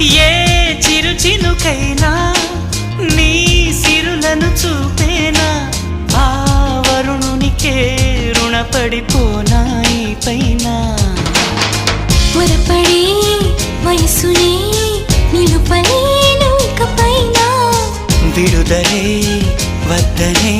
ఏ చిరు చినుకైనా నీ సిరులను చూపేనా ఆ వరుణునికే రుణపడిపోనా ఈ పైన త్వరపడే వయసునే నిలుపలేను ఇకపైన విడుదలే వద్దనే